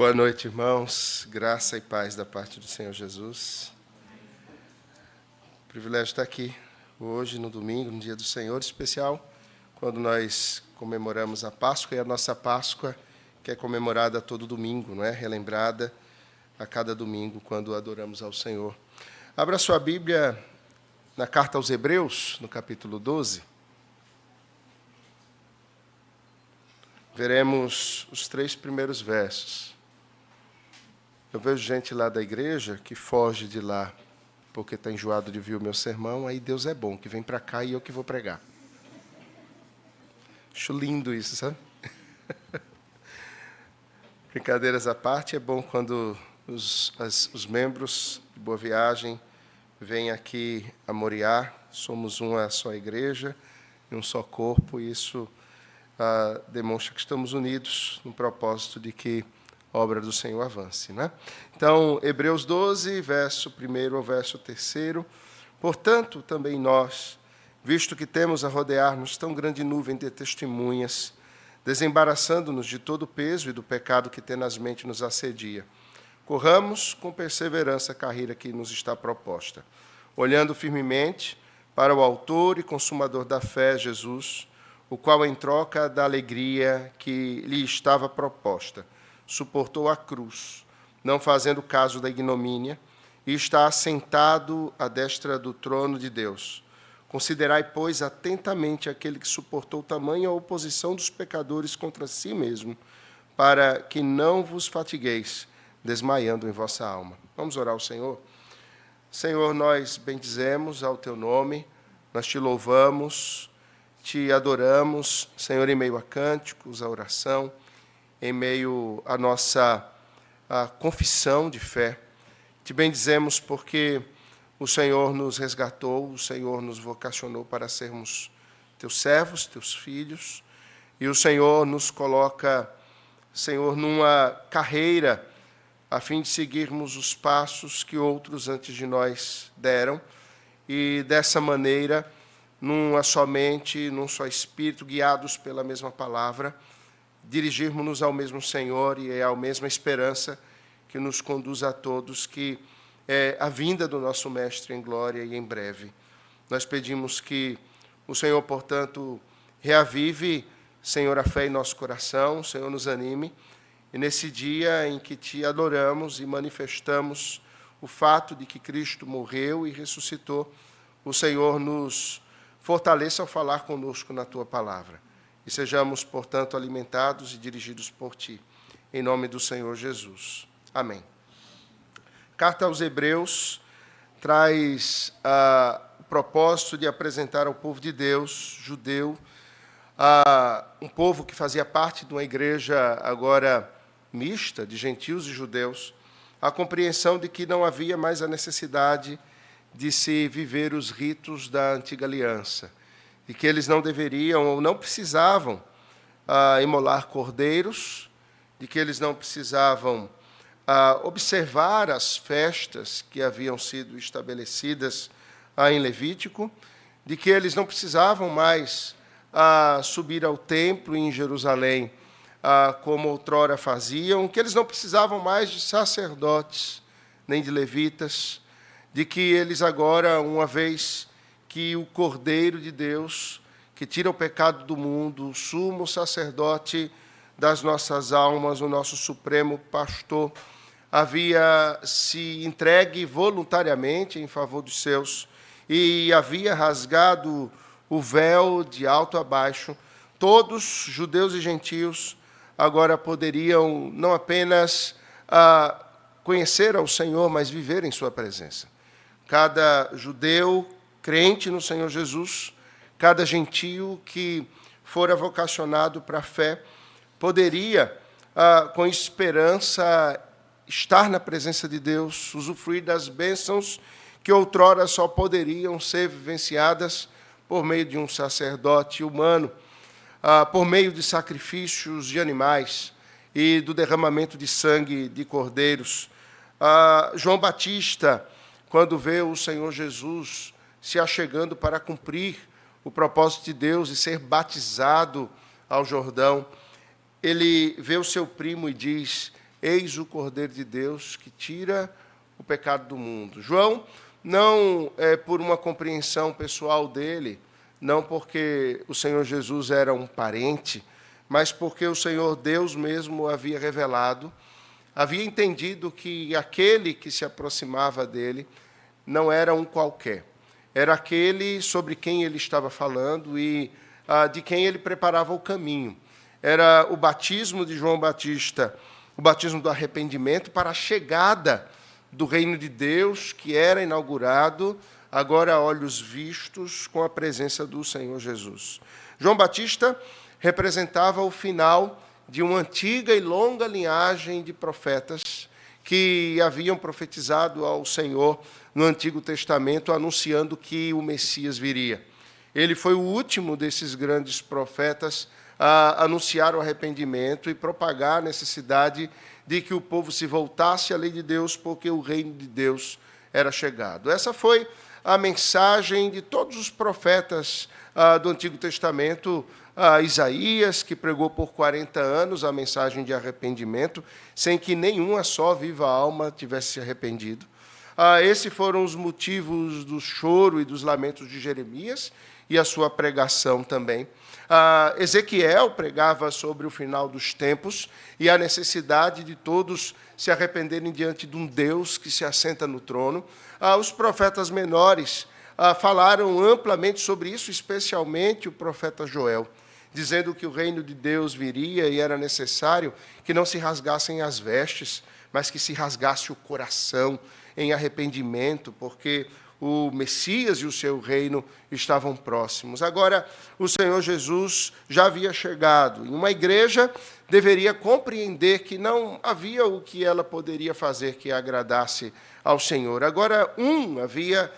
Boa noite, irmãos. Graça e paz da parte do Senhor Jesus. Privilégio estar aqui hoje, no domingo, no dia do Senhor especial, quando nós comemoramos a Páscoa, e a nossa Páscoa, que é comemorada todo domingo, não é? Relembrada a cada domingo, quando adoramos ao Senhor. Abra sua Bíblia na carta aos Hebreus, no capítulo 12. Veremos os 3 primeiros versos. Eu vejo gente lá da igreja que foge de lá porque está enjoado de ouvir o meu sermão, aí Deus é bom, que vem para cá e eu que vou pregar. Acho lindo isso, sabe? Brincadeiras à parte, é bom quando os membros de Boa Viagem vêm aqui a Moriá. Somos uma só igreja e um só corpo, e isso demonstra que estamos unidos no propósito de que a obra do Senhor avance, né? Então, Hebreus 12, verso 1 ao verso 3. Portanto, também nós, visto que temos a rodear-nos tão grande nuvem de testemunhas, desembaraçando-nos de todo o peso e do pecado que tenazmente nos assedia, corramos com perseverança a carreira que nos está proposta, olhando firmemente para o autor e consumador da fé, Jesus, o qual, em troca da alegria que lhe estava proposta, suportou a cruz, não fazendo caso da ignomínia, e está assentado à destra do trono de Deus. Considerai, pois, atentamente aquele que suportou tamanha oposição dos pecadores contra si mesmo, para que não vos fatigueis, desmaiando em vossa alma. Vamos orar ao Senhor? Senhor, nós bendizemos ao teu nome, nós te louvamos, te adoramos, Senhor, em meio a cânticos, a oração, em meio à nossa confissão de fé. Te bendizemos porque o Senhor nos resgatou, o Senhor nos vocacionou para sermos teus servos, teus filhos, e o Senhor nos coloca, Senhor, numa carreira a fim de seguirmos os passos que outros antes de nós deram, e dessa maneira, numa só mente, num só espírito, guiados pela mesma palavra, dirigirmos-nos ao mesmo Senhor e à mesma esperança que nos conduz a todos, que é a vinda do nosso Mestre em glória e em breve. Nós pedimos que o Senhor, portanto, reavive, Senhor, a fé em nosso coração, o Senhor nos anime, e nesse dia em que te adoramos e manifestamos o fato de que Cristo morreu e ressuscitou, o Senhor nos fortaleça ao falar conosco na tua palavra. E sejamos, portanto, alimentados e dirigidos por ti. Em nome do Senhor Jesus. Amém. Carta aos Hebreus traz o propósito de apresentar ao povo de Deus, judeu, um povo que fazia parte de uma igreja agora mista, de gentios e judeus, a compreensão de que não havia mais a necessidade de se viver os ritos da antiga aliança, e que eles não deveriam ou não precisavam imolar cordeiros, de que eles não precisavam observar as festas que haviam sido estabelecidas em Levítico, de que eles não precisavam mais subir ao templo em Jerusalém, como outrora faziam, que eles não precisavam mais de sacerdotes, nem de levitas, de que eles agora, uma vez que o Cordeiro de Deus, que tira o pecado do mundo, o sumo sacerdote das nossas almas, o nosso supremo pastor, havia se entregue voluntariamente em favor dos seus e havia rasgado o véu de alto a baixo. Todos, judeus e gentios, agora poderiam não apenas conhecer ao Senhor, mas viver em sua presença. Cada judeu crente no Senhor Jesus, cada gentio que fora vocacionado para a fé, poderia, com esperança, estar na presença de Deus, usufruir das bênçãos que outrora só poderiam ser vivenciadas por meio de um sacerdote humano, por meio de sacrifícios de animais e do derramamento de sangue de cordeiros. João Batista, quando vê o Senhor Jesus se achegando para cumprir o propósito de Deus e ser batizado ao Jordão, ele vê o seu primo e diz: eis o Cordeiro de Deus que tira o pecado do mundo. João, não por uma compreensão pessoal dele, não porque o Senhor Jesus era um parente, mas porque o Senhor Deus mesmo havia revelado, havia entendido que aquele que se aproximava dele não era um qualquer, era aquele sobre quem ele estava falando e de quem ele preparava o caminho. Era o batismo de João Batista, o batismo do arrependimento para a chegada do reino de Deus, que era inaugurado, agora a olhos vistos, com a presença do Senhor Jesus. João Batista representava o final de uma antiga e longa linhagem de profetas que haviam profetizado ao Senhor no Antigo Testamento, anunciando que o Messias viria. Ele foi o último desses grandes profetas a anunciar o arrependimento e propagar a necessidade de que o povo se voltasse à lei de Deus, porque o reino de Deus era chegado. Essa foi a mensagem de todos os profetas do Antigo Testamento. Isaías, que pregou por 40 anos a mensagem de arrependimento, sem que nenhuma só viva alma tivesse se arrependido. Esses foram os motivos do choro e dos lamentos de Jeremias e a sua pregação também. Ezequiel pregava sobre o final dos tempos e a necessidade de todos se arrependerem diante de um Deus que se assenta no trono. Os profetas menores falaram amplamente sobre isso, especialmente o profeta Joel, dizendo que o reino de Deus viria e era necessário que não se rasgassem as vestes, mas que se rasgasse o coração em arrependimento, porque o Messias e o seu reino estavam próximos. Agora, o Senhor Jesus já havia chegado, e uma igreja deveria compreender que não havia o que ela poderia fazer que agradasse ao Senhor. Agora, havia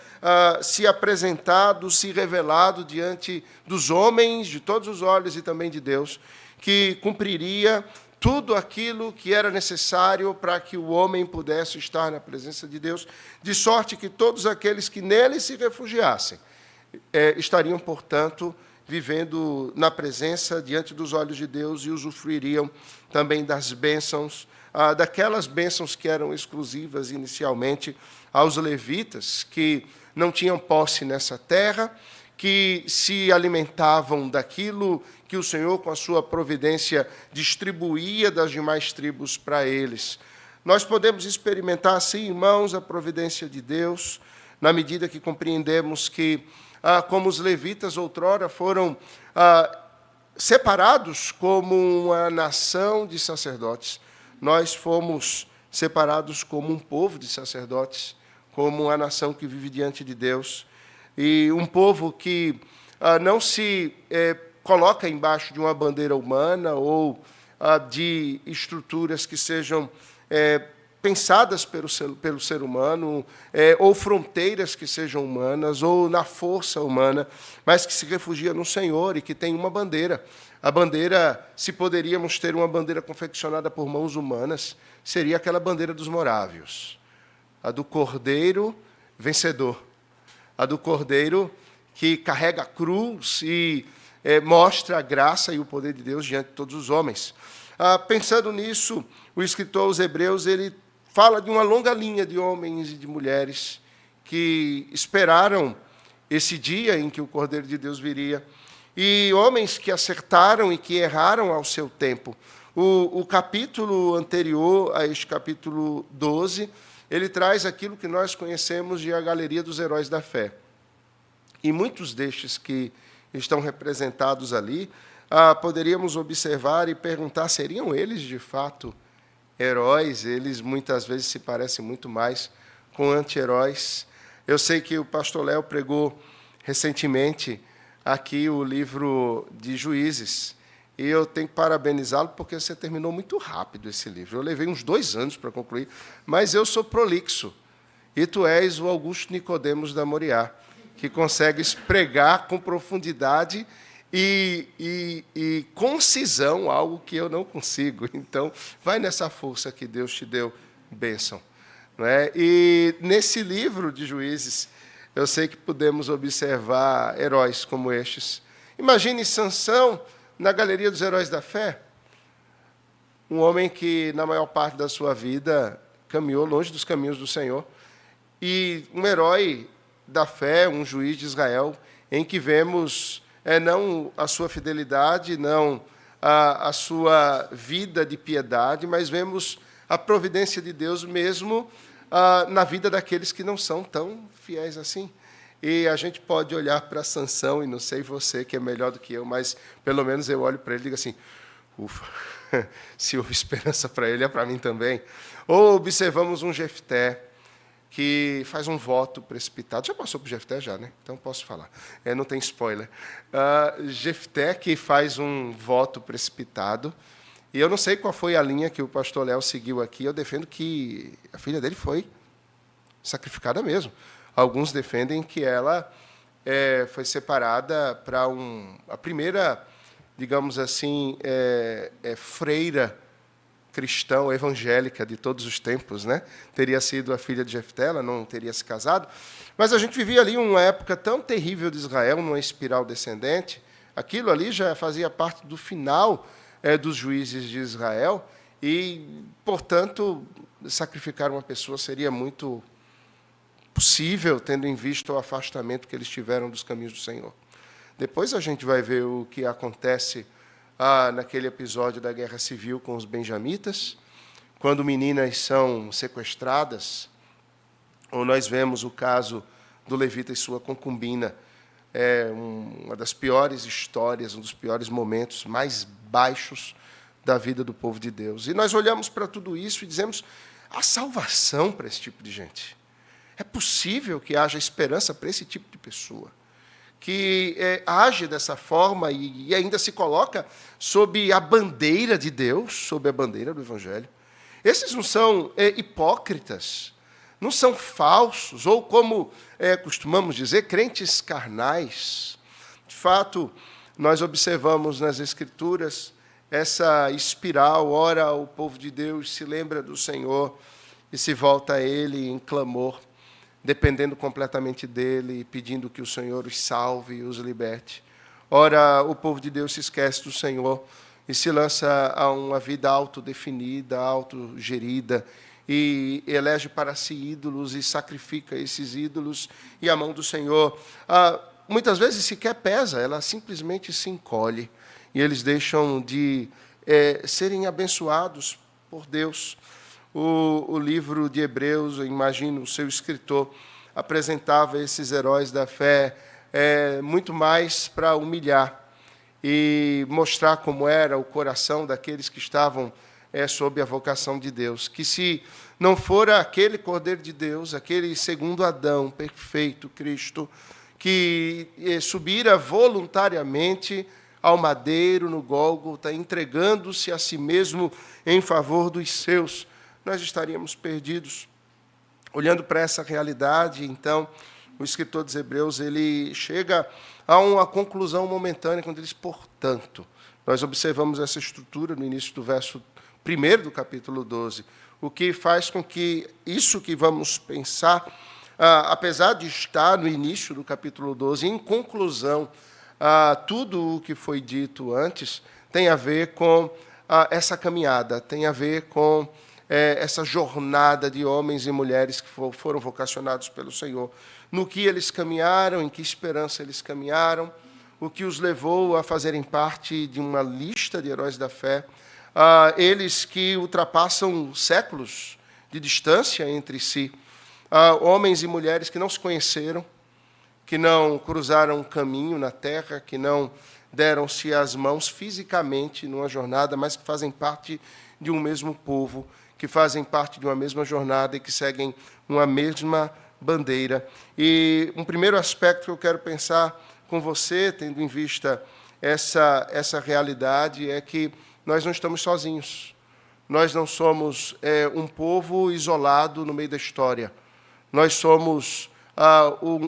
se apresentado, se revelado diante dos homens, de todos os olhos e também de Deus, que cumpriria tudo aquilo que era necessário para que o homem pudesse estar na presença de Deus, de sorte que todos aqueles que nele se refugiassem estariam, portanto, vivendo na presença, diante dos olhos de Deus, e usufruiriam também das bênçãos, daquelas bênçãos que eram exclusivas inicialmente aos levitas, que não tinham posse nessa terra, que se alimentavam daquilo que o Senhor, com a sua providência, distribuía das demais tribos para eles. Nós podemos experimentar, assim, irmãos, a providência de Deus, na medida que compreendemos que, como os levitas outrora foram separados como uma nação de sacerdotes, nós fomos separados como um povo de sacerdotes, como uma nação que vive diante de Deus, e um povo que não se coloca embaixo de uma bandeira humana ou de estruturas que sejam pensadas pelo ser humano, ou fronteiras que sejam humanas, ou na força humana, mas que se refugia no Senhor e que tem uma bandeira. A bandeira, se poderíamos ter uma bandeira confeccionada por mãos humanas, seria aquela bandeira dos morávios, a do Cordeiro vencedor, a do Cordeiro que carrega a cruz e mostra a graça e o poder de Deus diante de todos os homens. Pensando nisso, o escritor aos Hebreus ele fala de uma longa linha de homens e de mulheres que esperaram esse dia em que o Cordeiro de Deus viria, e homens que acertaram e que erraram ao seu tempo. O capítulo anterior a este capítulo 12, ele traz aquilo que nós conhecemos de a galeria dos heróis da fé. E muitos destes que estão representados ali, poderíamos observar e perguntar, seriam eles, de fato, heróis? Eles, muitas vezes, se parecem muito mais com anti-heróis. Eu sei que o pastor Léo pregou recentemente aqui o livro de Juízes, e eu tenho que parabenizá-lo, porque você terminou muito rápido esse livro. Eu levei uns 2 anos para concluir, mas eu sou prolixo, e tu és o Augusto Nicodemos da Moriá, que consegues pregar com profundidade e concisão, algo que eu não consigo. Então, vai nessa força que Deus te deu, bênção. Não é? E nesse livro de Juízes, eu sei que podemos observar heróis como estes. Imagine Sansão na galeria dos heróis da fé. um homem que, na maior parte da sua vida, caminhou longe dos caminhos do Senhor, e um herói da fé, um juiz de Israel, em que vemos não a sua fidelidade, não a sua vida de piedade, mas vemos a providência de Deus mesmo na vida daqueles que não são tão fiéis assim. E a gente pode olhar para Sansão, e não sei você, que é melhor do que eu, mas pelo menos eu olho para ele e digo assim, ufa, se houve esperança para ele, é para mim também. Ou observamos um Jefté, que faz um voto precipitado. Já passou por Jefté, já, né? Então posso falar. Não tem spoiler. Jefté, que faz um voto precipitado, e eu não sei qual foi a linha que o pastor Léo seguiu aqui, eu defendo que a filha dele foi sacrificada mesmo. Alguns defendem que ela foi separada para a primeira, digamos assim, freira cristã, evangélica de todos os tempos, né? Teria sido a filha de Jefté, ela não teria se casado. Mas a gente vivia ali uma época tão terrível de Israel, numa espiral descendente. Aquilo ali já fazia parte do final dos juízes de Israel e, portanto, sacrificar uma pessoa seria muito possível, tendo em vista o afastamento que eles tiveram dos caminhos do Senhor. Depois a gente vai ver o que acontece naquele episódio da Guerra Civil com os benjamitas, quando meninas são sequestradas, ou nós vemos o caso do levita e sua concubina, uma das piores histórias, um dos piores momentos mais baixos da vida do povo de Deus. E nós olhamos para tudo isso e dizemos, há salvação para esse tipo de gente. É possível que haja esperança para esse tipo de pessoa, que age dessa forma e ainda se coloca sob a bandeira de Deus, sob a bandeira do Evangelho. Esses não são hipócritas, não são falsos, ou como costumamos dizer, crentes carnais. De fato, nós observamos nas Escrituras essa espiral, ora o povo de Deus se lembra do Senhor e se volta a Ele em clamor, dependendo completamente dele e pedindo que o Senhor os salve e os liberte. Ora, o povo de Deus se esquece do Senhor e se lança a uma vida autodefinida, autogerida, e elege para si ídolos e sacrifica esses ídolos, e a mão do Senhor, muitas vezes sequer pesa, ela simplesmente se encolhe, e eles deixam de serem abençoados por Deus. O livro de Hebreus, eu imagino, o seu escritor apresentava esses heróis da fé muito mais para humilhar e mostrar como era o coração daqueles que estavam sob a vocação de Deus. Que se não fora aquele Cordeiro de Deus, aquele segundo Adão, perfeito, Cristo, que subira voluntariamente ao madeiro, no Gólgota, entregando-se a si mesmo em favor dos seus, nós estaríamos perdidos. Olhando para essa realidade, então, o escritor dos Hebreus ele chega a uma conclusão momentânea, quando ele diz, portanto, nós observamos essa estrutura no início do verso 1 do capítulo 12, o que faz com que isso que vamos pensar, apesar de estar no início do capítulo 12, em conclusão, tudo o que foi dito antes, tem a ver com essa caminhada, tem a ver com essa jornada de homens e mulheres que foram vocacionados pelo Senhor, no que eles caminharam, em que esperança eles caminharam, o que os levou a fazerem parte de uma lista de heróis da fé, eles que ultrapassam séculos de distância entre si, homens e mulheres que não se conheceram, que não cruzaram um caminho na terra, que não deram-se as mãos fisicamente numa jornada, mas que fazem parte de um mesmo povo, que fazem parte de uma mesma jornada e que seguem uma mesma bandeira. E um primeiro aspecto que eu quero pensar com você, tendo em vista essa realidade, é que nós não estamos sozinhos. Nós não somos um povo isolado no meio da história. Nós somos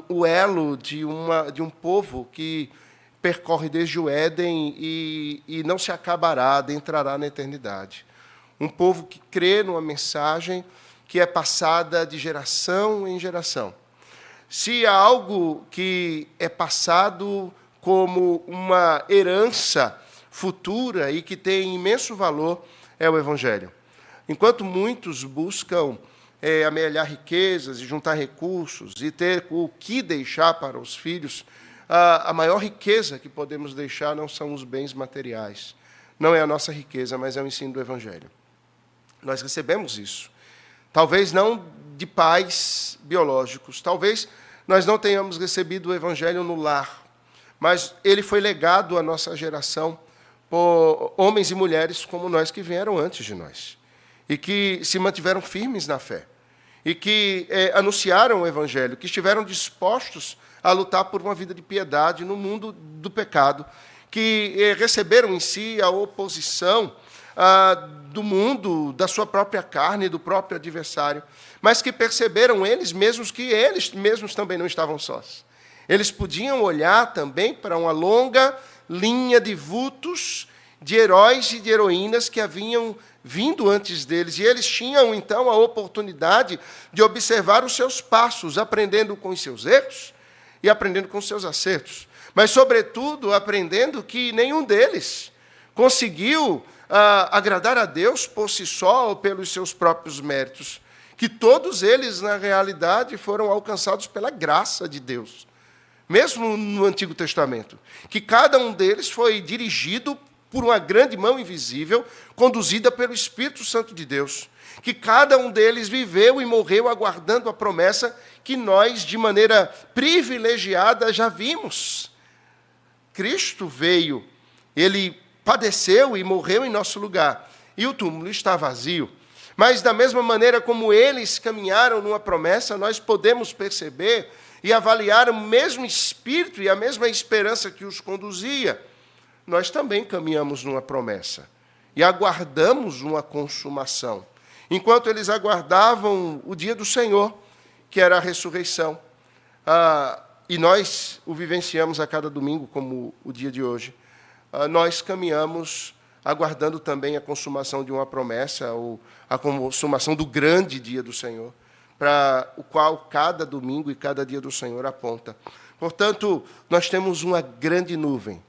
o elo de um povo que percorre desde o Éden e não se acabará, adentrará na eternidade. Um povo que crê numa mensagem que é passada de geração em geração. Se há algo que é passado como uma herança futura e que tem imenso valor, é o Evangelho. Enquanto muitos buscam amealhar riquezas e juntar recursos e ter o que deixar para os filhos, a maior riqueza que podemos deixar não são os bens materiais. Não é a nossa riqueza, mas é o ensino do Evangelho. Nós recebemos isso. Talvez não de pais biológicos, talvez nós não tenhamos recebido o Evangelho no lar, mas ele foi legado à nossa geração por homens e mulheres como nós que vieram antes de nós, e que se mantiveram firmes na fé, e que anunciaram o Evangelho, que estiveram dispostos a lutar por uma vida de piedade no mundo do pecado, que receberam em si a oposição do mundo, da sua própria carne, do próprio adversário, mas que perceberam eles mesmos que eles mesmos também não estavam sós. Eles podiam olhar também para uma longa linha de vultos, de heróis e de heroínas que haviam vindo antes deles, e eles tinham, então, a oportunidade de observar os seus passos, aprendendo com os seus erros e aprendendo com os seus acertos, mas, sobretudo, aprendendo que nenhum deles conseguiu agradar a Deus por si só ou pelos seus próprios méritos, que todos eles, na realidade, foram alcançados pela graça de Deus, mesmo no Antigo Testamento, que cada um deles foi dirigido por uma grande mão invisível, conduzida pelo Espírito Santo de Deus, que cada um deles viveu e morreu aguardando a promessa que nós, de maneira privilegiada, já vimos. Cristo veio, ele padeceu e morreu em nosso lugar, e o túmulo está vazio. Mas, da mesma maneira como eles caminharam numa promessa, nós podemos perceber e avaliar o mesmo espírito e a mesma esperança que os conduzia. Nós também caminhamos numa promessa e aguardamos uma consumação. Enquanto eles aguardavam o dia do Senhor, que era a ressurreição, e nós o vivenciamos a cada domingo, como o dia de hoje, nós caminhamos aguardando também a consumação de uma promessa, ou a consumação do grande dia do Senhor, para o qual cada domingo e cada dia do Senhor aponta. Portanto, nós temos uma grande nuvem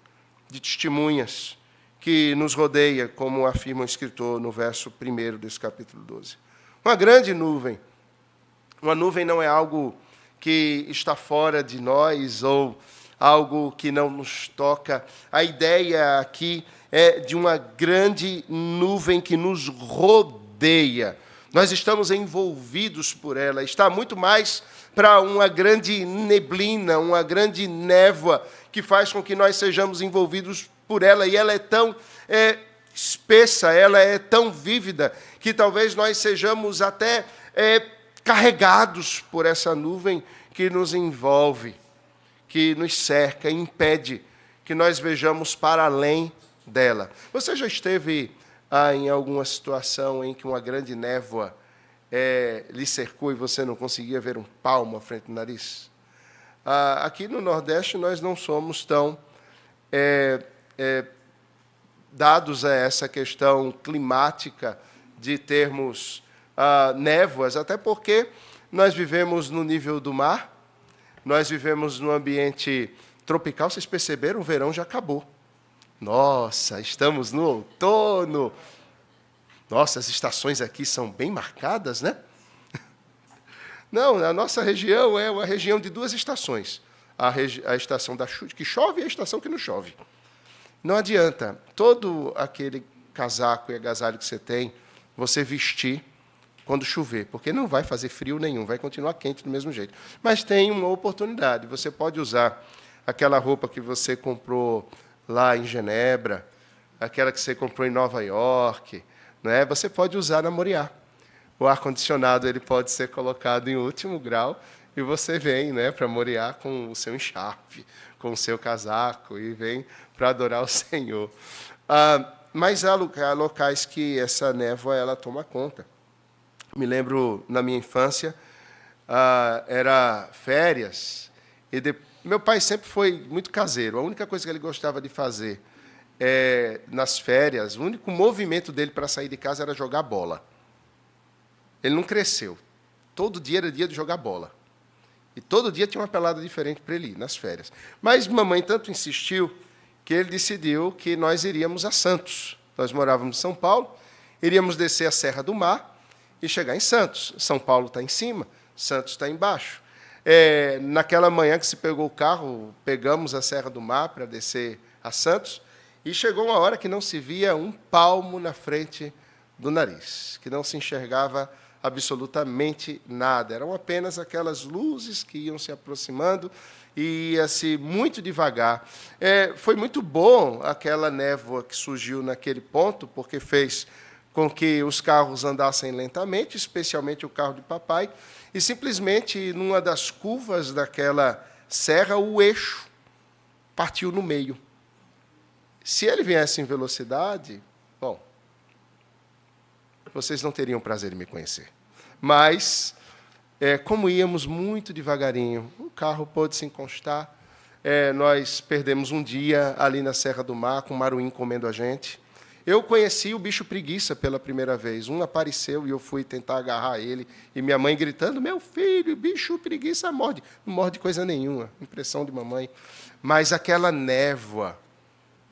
de testemunhas que nos rodeia, como afirma o escritor no verso 1 desse capítulo 12. Uma grande nuvem. Uma nuvem não é algo que está fora de nós ou algo que não nos toca. A ideia aqui é de uma grande nuvem que nos rodeia. Nós estamos envolvidos por ela. Está muito mais para uma grande neblina, uma grande névoa, que faz com que nós sejamos envolvidos por ela. E ela é tão espessa, ela é tão vívida, que talvez nós sejamos até carregados por essa nuvem que nos envolve, que nos cerca, impede que nós vejamos para além dela. Você já esteve em alguma situação em que uma grande névoa lhe cercou e você não conseguia ver um palmo à frente do nariz? Aqui no Nordeste nós não somos tão dados a essa questão climática de termos névoas, até porque nós vivemos no nível do mar, nós vivemos num ambiente tropical. Vocês perceberam? O verão já acabou. Nossa, estamos no outono. Nossa, as estações aqui são bem marcadas, né? Não, a nossa região é uma região de duas estações. A estação que chove e a estação que não chove. Não adianta todo aquele casaco e agasalho que você tem, você vestir quando chover, porque não vai fazer frio nenhum, vai continuar quente do mesmo jeito. Mas tem uma oportunidade. Você pode usar aquela roupa que você comprou lá em Genebra, aquela que você comprou em Nova York, né? Você pode usar na Moriá. O ar-condicionado ele pode ser colocado em último grau e você vem, né, para Moriá com o seu encharpe, com o seu casaco e vem para adorar o Senhor. Mas há locais que essa névoa ela toma conta. Me lembro, na minha infância, era férias, e meu pai sempre foi muito caseiro. A única coisa que ele gostava de fazer nas férias, o único movimento dele para sair de casa era jogar bola. Ele não cresceu. Todo dia era dia de jogar bola. E todo dia tinha uma pelada diferente para ele ir, nas férias. Mas mamãe tanto insistiu que ele decidiu que nós iríamos a Santos. Nós morávamos em São Paulo, iríamos descer a Serra do Mar e chegar em Santos. São Paulo está em cima, Santos está embaixo. Naquela manhã que se pegou o carro, pegamos a Serra do Mar para descer a Santos, e chegou uma hora que não se via um palmo na frente do nariz, que não se enxergava absolutamente nada. Eram apenas aquelas luzes que iam se aproximando e ia-se muito devagar. Foi muito bom aquela névoa que surgiu naquele ponto, porque fez com que os carros andassem lentamente, especialmente o carro de papai, e simplesmente, numa das curvas daquela serra, o eixo partiu no meio. Se ele viesse em velocidade, bom, vocês não teriam prazer em me conhecer. Mas, como íamos muito devagarinho, o carro pôde se encostar, nós perdemos um dia ali na Serra do Mar, com o Maruim comendo a gente. Eu conheci o bicho preguiça pela primeira vez. Um apareceu e eu fui tentar agarrar ele, e minha mãe gritando, meu filho, bicho preguiça morde. Não morde coisa nenhuma, impressão de mamãe. Mas aquela névoa,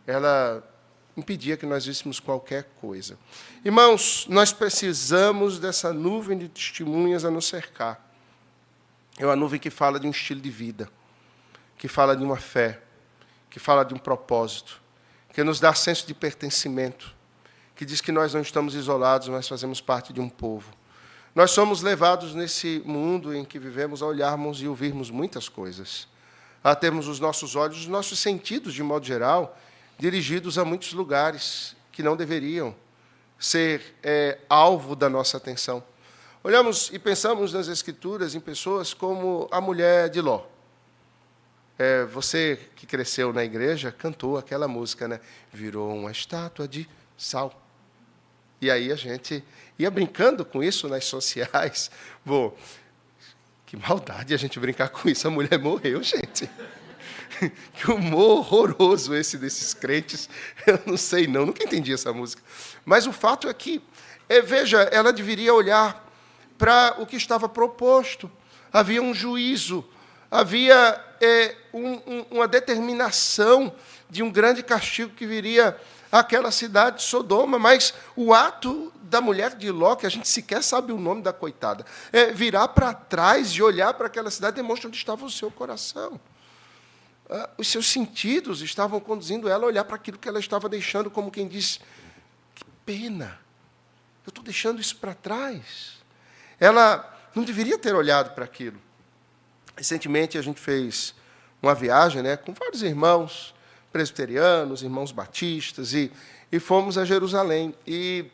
ela impedia que nós víssemos qualquer coisa. Irmãos, nós precisamos dessa nuvem de testemunhas a nos cercar. É uma nuvem que fala de um estilo de vida, que fala de uma fé, que fala de um propósito, que nos dá senso de pertencimento, que diz que nós não estamos isolados, mas fazemos parte de um povo. Nós somos levados nesse mundo em que vivemos a olharmos e ouvirmos muitas coisas, a termos os nossos olhos, os nossos sentidos, de modo geral, dirigidos a muitos lugares que não deveriam ser alvo da nossa atenção. Olhamos e pensamos nas Escrituras em pessoas como a mulher de Ló. Você que cresceu na igreja cantou aquela música, né? Virou uma estátua de sal. E aí a gente ia brincando com isso nas sociais. Bom, que maldade a gente brincar com isso. A mulher morreu, gente. Que humor horroroso esse desses crentes. Eu não sei, não. Nunca entendi essa música. Mas o fato é que, veja, ela deveria olhar para o que estava proposto. Havia um juízo, havia uma determinação de um grande castigo que viria àquela cidade de Sodoma, mas o ato da mulher de Ló, que a gente sequer sabe o nome da coitada, virar para trás e olhar para aquela cidade demonstra onde estava o seu coração. Os seus sentidos estavam conduzindo ela a olhar para aquilo que ela estava deixando, como quem diz, que pena, eu estou deixando isso para trás. Ela não deveria ter olhado para aquilo. Recentemente, a gente fez uma viagem, né, com vários irmãos presbiterianos, irmãos batistas, e fomos a Jerusalém. E,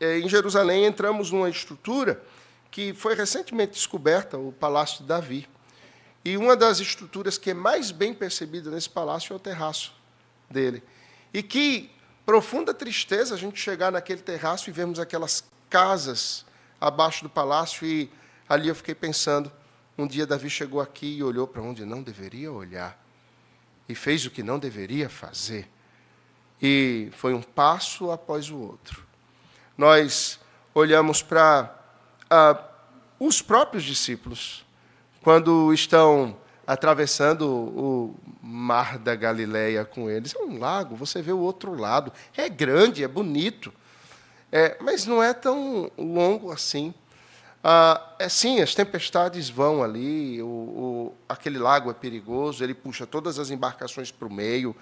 em Jerusalém, entramos numa estrutura que foi recentemente descoberta, o Palácio de Davi. E uma das estruturas que é mais bem percebida nesse palácio é o terraço dele. E que profunda tristeza a gente chegar naquele terraço e vermos aquelas casas abaixo do palácio, e ali eu fiquei pensando, um dia Davi chegou aqui e olhou para onde não deveria olhar, e fez o que não deveria fazer, e foi um passo após o outro. Nós olhamos para os próprios discípulos, quando estão atravessando o mar da Galileia com eles. É um lago, você vê o outro lado. É grande, é bonito, mas não é tão longo assim. Sim, as tempestades vão ali, aquele lago é perigoso, ele puxa todas as embarcações para o meio,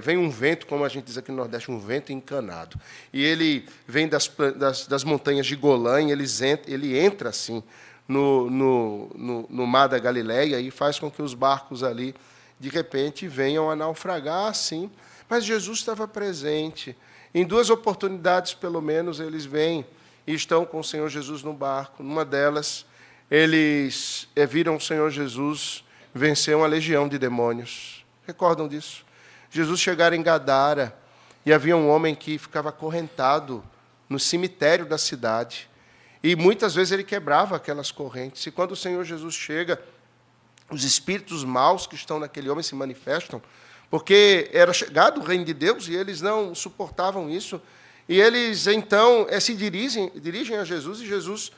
vem um vento, como a gente diz aqui no Nordeste, um vento encanado. E ele vem das montanhas de Golã, e ele entra assim no mar da Galileia e faz com que os barcos ali, de repente, venham a naufragar assim. Mas Jesus estava presente. Em 2 oportunidades, pelo menos, eles vêm e estão com o Senhor Jesus no barco. Numa delas, eles viram o Senhor Jesus vencer uma legião de demônios. Recordam disso? Jesus chegara em Gadara e havia um homem que ficava acorrentado no cemitério da cidade. E muitas vezes ele quebrava aquelas correntes. E quando o Senhor Jesus chega, os espíritos maus que estão naquele homem se manifestam, porque era chegado o reino de Deus e eles não suportavam isso. E eles, então, se dirigem a Jesus, e Jesus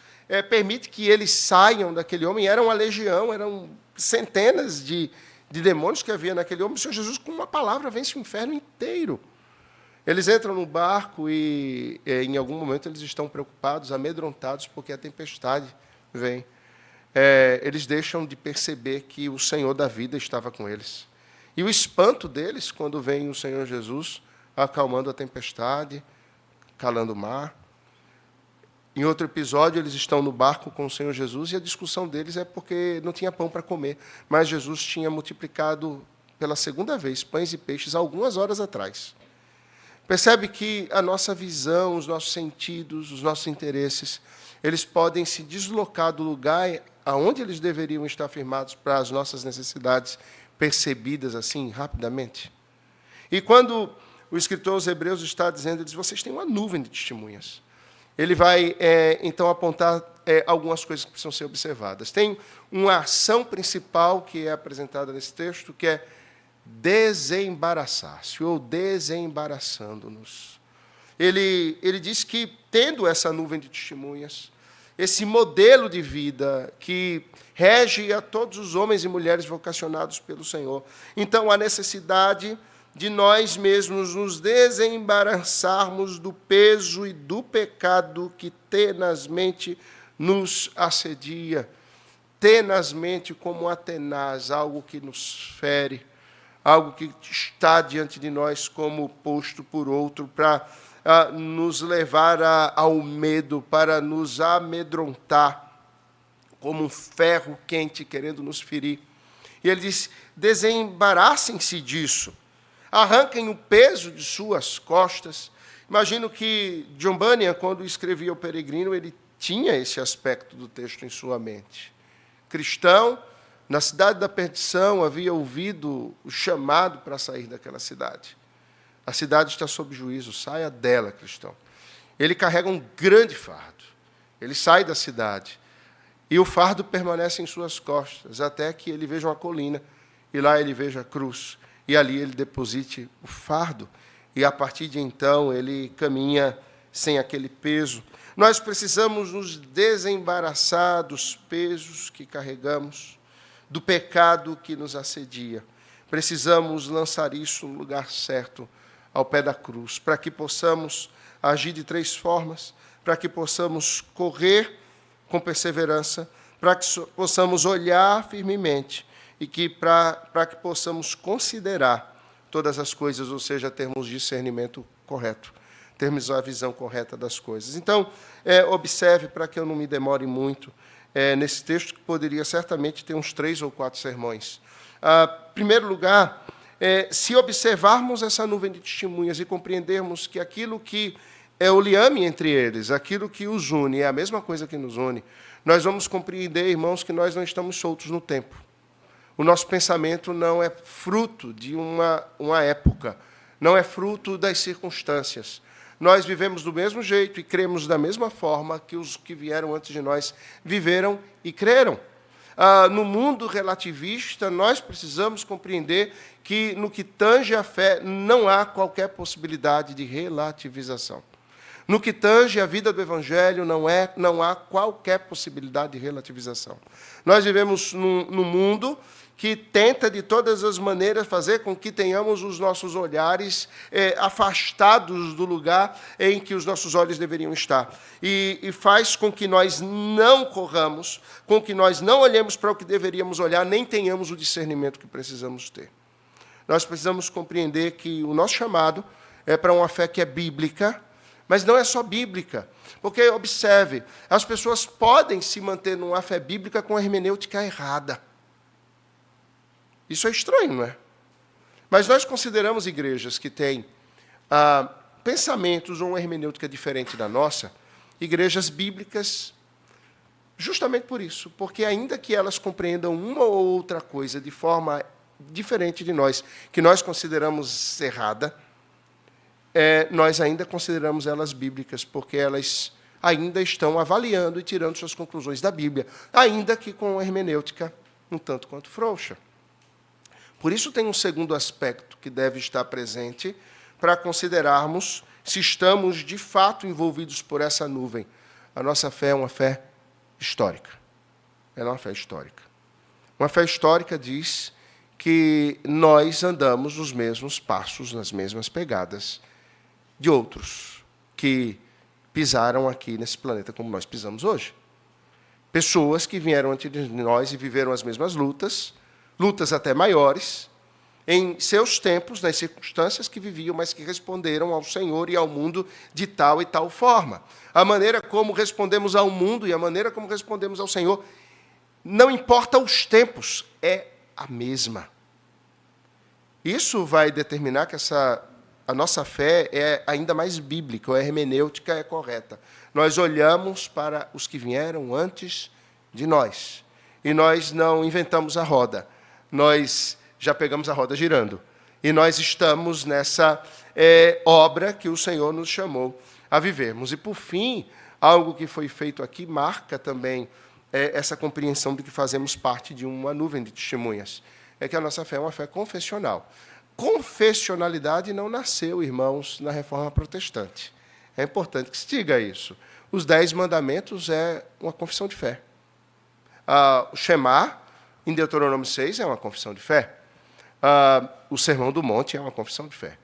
permite que eles saiam daquele homem. Era uma legião, eram centenas de demônios que havia naquele homem. O Senhor Jesus, com uma palavra, vence o inferno inteiro. Eles entram no barco e, em algum momento, eles estão preocupados, amedrontados, porque a tempestade vem. Eles deixam de perceber que o Senhor da vida estava com eles. E o espanto deles, quando vem o Senhor Jesus acalmando a tempestade, calando o mar. Em outro episódio, eles estão no barco com o Senhor Jesus e a discussão deles é porque não tinha pão para comer. Mas Jesus tinha multiplicado pela segunda vez pães e peixes algumas horas atrás. Percebe que a nossa visão, os nossos sentidos, os nossos interesses, eles podem se deslocar do lugar aonde eles deveriam estar firmados para as nossas necessidades percebidas assim rapidamente. E quando o escritor aos Hebreus está dizendo, ele diz, vocês têm uma nuvem de testemunhas. Ele vai, então, apontar algumas coisas que precisam ser observadas. Tem uma ação principal que é apresentada nesse texto, que é desembaraçar-se, ou desembaraçando-nos. Ele diz que, tendo essa nuvem de testemunhas, esse modelo de vida que rege a todos os homens e mulheres vocacionados pelo Senhor, então, a necessidade de nós mesmos nos desembaraçarmos do peso e do pecado que tenazmente nos assedia, tenazmente como atenaz, algo que nos fere, algo que está diante de nós como posto por outro para nos levar ao medo, para nos amedrontar, como um ferro quente querendo nos ferir. E ele diz, desembaraçem-se disso. Arranquem o peso de suas costas. Imagino que John Bunyan, quando escrevia O Peregrino, ele tinha esse aspecto do texto em sua mente. Cristão, na cidade da perdição, havia ouvido o chamado para sair daquela cidade. A cidade está sob juízo, saia dela, cristão. Ele carrega um grande fardo. Ele sai da cidade. E o fardo permanece em suas costas, até que ele veja uma colina, e lá ele veja a cruz. E ali ele deposite o fardo, e a partir de então ele caminha sem aquele peso. Nós precisamos nos desembaraçar dos pesos que carregamos, do pecado que nos assedia. Precisamos lançar isso no lugar certo, ao pé da cruz, para que possamos agir de 3 formas, para que possamos correr com perseverança, para que possamos olhar firmemente, e que para que possamos considerar todas as coisas, ou seja, termos discernimento correto, termos a visão correta das coisas. Então, observe, para que eu não me demore muito, nesse texto, que poderia certamente ter uns 3 ou 4 sermões. Em primeiro lugar, se observarmos essa nuvem de testemunhas e compreendermos que aquilo que é o liame entre eles, aquilo que os une, é a mesma coisa que nos une, nós vamos compreender, irmãos, que nós não estamos soltos no tempo. O nosso pensamento não é fruto de uma época, não é fruto das circunstâncias. Nós vivemos do mesmo jeito e cremos da mesma forma que os que vieram antes de nós viveram e creram. No mundo relativista, nós precisamos compreender que, no que tange a fé, não há qualquer possibilidade de relativização. No que tange a vida do Evangelho, não há qualquer possibilidade de relativização. Nós vivemos num mundo que tenta, de todas as maneiras, fazer com que tenhamos os nossos olhares afastados do lugar em que os nossos olhos deveriam estar. E faz com que nós não corramos, com que nós não olhemos para o que deveríamos olhar, nem tenhamos o discernimento que precisamos ter. Nós precisamos compreender que o nosso chamado é para uma fé que é bíblica, mas não é só bíblica. Porque, observe, as pessoas podem se manter numa fé bíblica com a hermenêutica errada. Isso é estranho, não é? Mas nós consideramos igrejas que têm pensamentos ou uma hermenêutica diferente da nossa, igrejas bíblicas, justamente por isso, porque ainda que elas compreendam uma ou outra coisa de forma diferente de nós, que nós consideramos errada, nós ainda consideramos elas bíblicas, porque elas ainda estão avaliando e tirando suas conclusões da Bíblia, ainda que com uma hermenêutica um tanto quanto frouxa. Por isso tem um segundo aspecto que deve estar presente para considerarmos se estamos, de fato, envolvidos por essa nuvem. A nossa fé é uma fé histórica. Ela é uma fé histórica. Uma fé histórica diz que nós andamos nos mesmos passos, nas mesmas pegadas de outros que pisaram aqui nesse planeta como nós pisamos hoje. Pessoas que vieram antes de nós e viveram as mesmas lutas, lutas até maiores, em seus tempos, nas circunstâncias que viviam, mas que responderam ao Senhor e ao mundo de tal e tal forma. A maneira como respondemos ao mundo e a maneira como respondemos ao Senhor, não importa os tempos, é a mesma. Isso vai determinar que a nossa fé é ainda mais bíblica, a hermenêutica é correta. Nós olhamos para os que vieram antes de nós, e nós não inventamos a roda, nós já pegamos a roda girando, e nós estamos nessa obra que o Senhor nos chamou a vivermos. E, por fim, algo que foi feito aqui marca também essa compreensão de que fazemos parte de uma nuvem de testemunhas. É que a nossa fé é uma fé confessional. Confessionalidade não nasceu, irmãos, na Reforma Protestante. É importante que se diga isso. Os 10 mandamentos é uma confissão de fé. O Shema, em Deuteronômio 6, é uma confissão de fé. O Sermão do Monte é uma confissão de fé.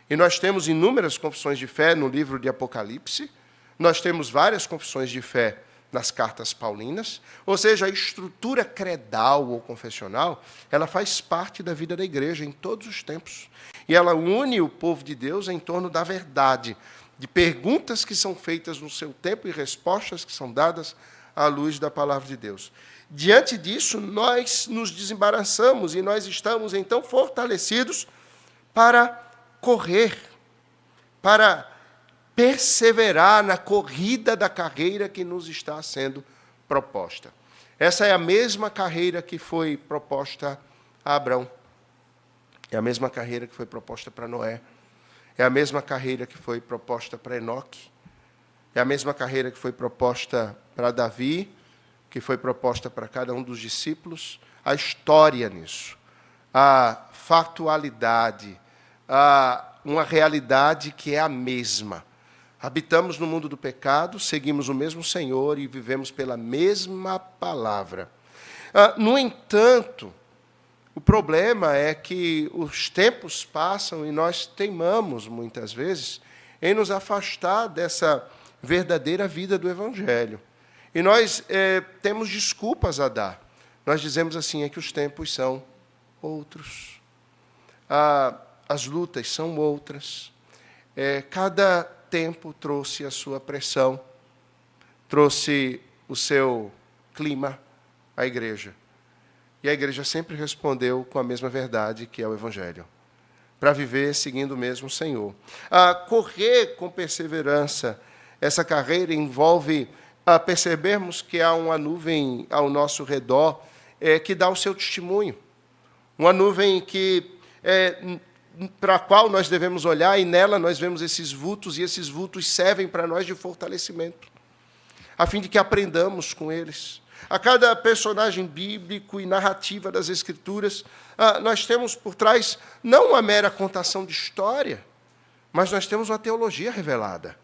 E nós temos inúmeras confissões de fé no livro de Apocalipse, nós temos várias confissões de fé nas cartas paulinas, ou seja, a estrutura credal ou confessional, ela faz parte da vida da igreja em todos os tempos. E ela une o povo de Deus em torno da verdade, de perguntas que são feitas no seu tempo e respostas que são dadas à luz da palavra de Deus. Diante disso, nós nos desembaraçamos e nós estamos, então, fortalecidos para correr, para perseverar na corrida da carreira que nos está sendo proposta. Essa é a mesma carreira que foi proposta a Abrão. É a mesma carreira que foi proposta para Noé. É a mesma carreira que foi proposta para Enoque. É a mesma carreira que foi proposta para Davi, que foi proposta para cada um dos discípulos. A história nisso, a factualidade, uma realidade que é a mesma. Habitamos no mundo do pecado, seguimos o mesmo Senhor e vivemos pela mesma palavra. No entanto, o problema é que os tempos passam e nós teimamos, muitas vezes, em nos afastar dessa verdadeira vida do Evangelho. E nós temos desculpas a dar. Nós dizemos assim, é que os tempos são outros. As lutas são outras. Cada tempo trouxe a sua pressão, trouxe o seu clima à igreja. E a igreja sempre respondeu com a mesma verdade, que é o Evangelho, para viver seguindo o mesmo Senhor. Correr com perseverança, essa carreira envolve percebermos que há uma nuvem ao nosso redor que dá o seu testemunho. Uma nuvem para a qual nós devemos olhar, e nela nós vemos esses vultos, e esses vultos servem para nós de fortalecimento, a fim de que aprendamos com eles. A cada personagem bíblico e narrativa das Escrituras, nós temos por trás não uma mera contação de história, mas nós temos uma teologia revelada.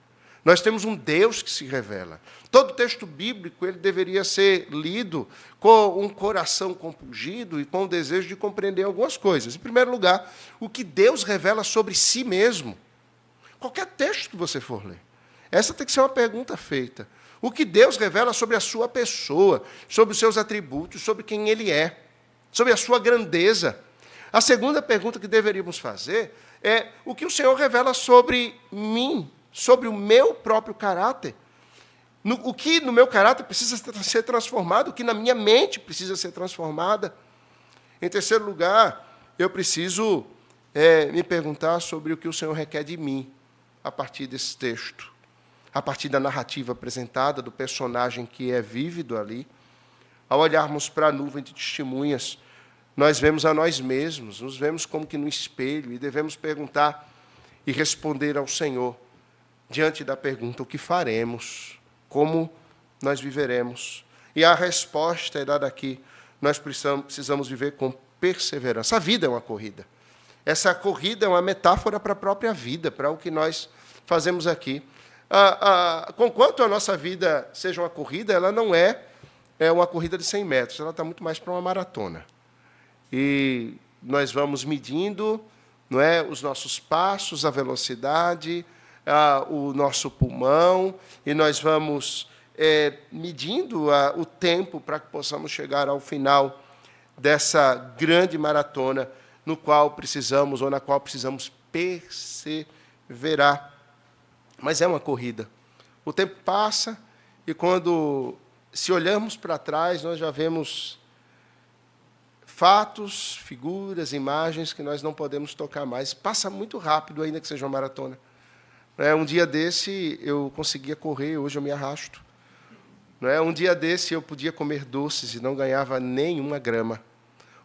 Nós temos um Deus que se revela. Todo texto bíblico ele deveria ser lido com um coração compungido e com o desejo de compreender algumas coisas. Em primeiro lugar, o que Deus revela sobre si mesmo. Qualquer texto que você for ler. Essa tem que ser uma pergunta feita. O que Deus revela sobre a sua pessoa, sobre os seus atributos, sobre quem Ele é, sobre a sua grandeza. A segunda pergunta que deveríamos fazer é o que o Senhor revela sobre mim, sobre o meu próprio caráter. O que no meu caráter precisa ser transformado, o que na minha mente precisa ser transformada. Em terceiro lugar, eu preciso me perguntar sobre o que o Senhor requer de mim, a partir desse texto, a partir da narrativa apresentada, do personagem que é vívido ali. Ao olharmos para a nuvem de testemunhas, nós vemos a nós mesmos, nos vemos como que no espelho, e devemos perguntar e responder ao Senhor, diante da pergunta, o que faremos? Como nós viveremos? E a resposta é dada aqui, nós precisamos viver com perseverança. A vida é uma corrida. Essa corrida é uma metáfora para a própria vida, para o que nós fazemos aqui. Conquanto a nossa vida seja uma corrida, ela não é uma corrida de 100 metros, ela está muito mais para uma maratona. E nós vamos medindo, não é, os nossos passos, a velocidade, o nosso pulmão, e nós vamos medindo o tempo para que possamos chegar ao final dessa grande maratona no qual precisamos, ou na qual precisamos perseverar. Mas é uma corrida. O tempo passa e quando, se olharmos para trás, nós já vemos fatos, figuras, imagens que nós não podemos tocar mais. Passa muito rápido, ainda que seja uma maratona. Um dia desse eu conseguia correr, hoje eu me arrasto. Um dia desse eu podia comer doces e não ganhava nenhuma grama.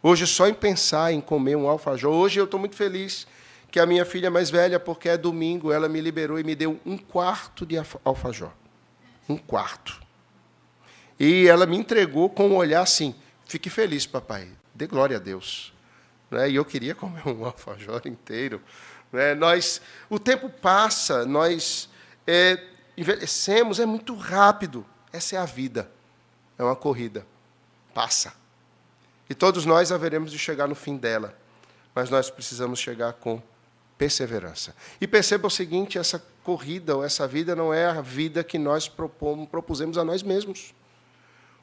Hoje, só em pensar em comer um alfajor, hoje eu estou muito feliz que a minha filha mais velha, porque é domingo, ela me liberou e me deu 1/4 de alfajor. 1/4. E ela me entregou com um olhar assim, fique feliz, papai, dê glória a Deus. E eu queria comer um alfajor inteiro. O tempo passa, nós envelhecemos, é muito rápido. Essa é a vida, é uma corrida, passa. E todos nós haveremos de chegar no fim dela, mas nós precisamos chegar com perseverança. E perceba o seguinte, essa corrida ou essa vida não é a vida que nós propusemos a nós mesmos.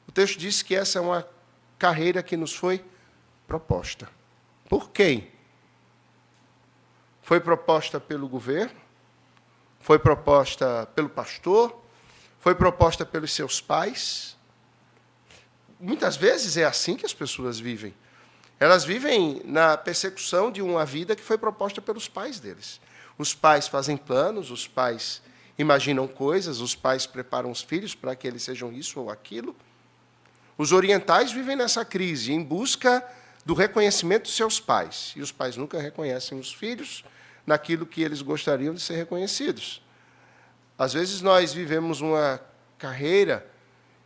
O texto diz que essa é uma carreira que nos foi proposta. Por quem? Foi proposta pelo governo? Foi proposta pelo pastor? Foi proposta pelos seus pais? Muitas vezes é assim que as pessoas vivem. Elas vivem na persecução de uma vida que foi proposta pelos pais deles. Os pais fazem planos, os pais imaginam coisas, os pais preparam os filhos para que eles sejam isso ou aquilo. Os orientais vivem nessa crise, em busca do reconhecimento dos seus pais. E os pais nunca reconhecem os filhos naquilo que eles gostariam de ser reconhecidos. Às vezes, nós vivemos uma carreira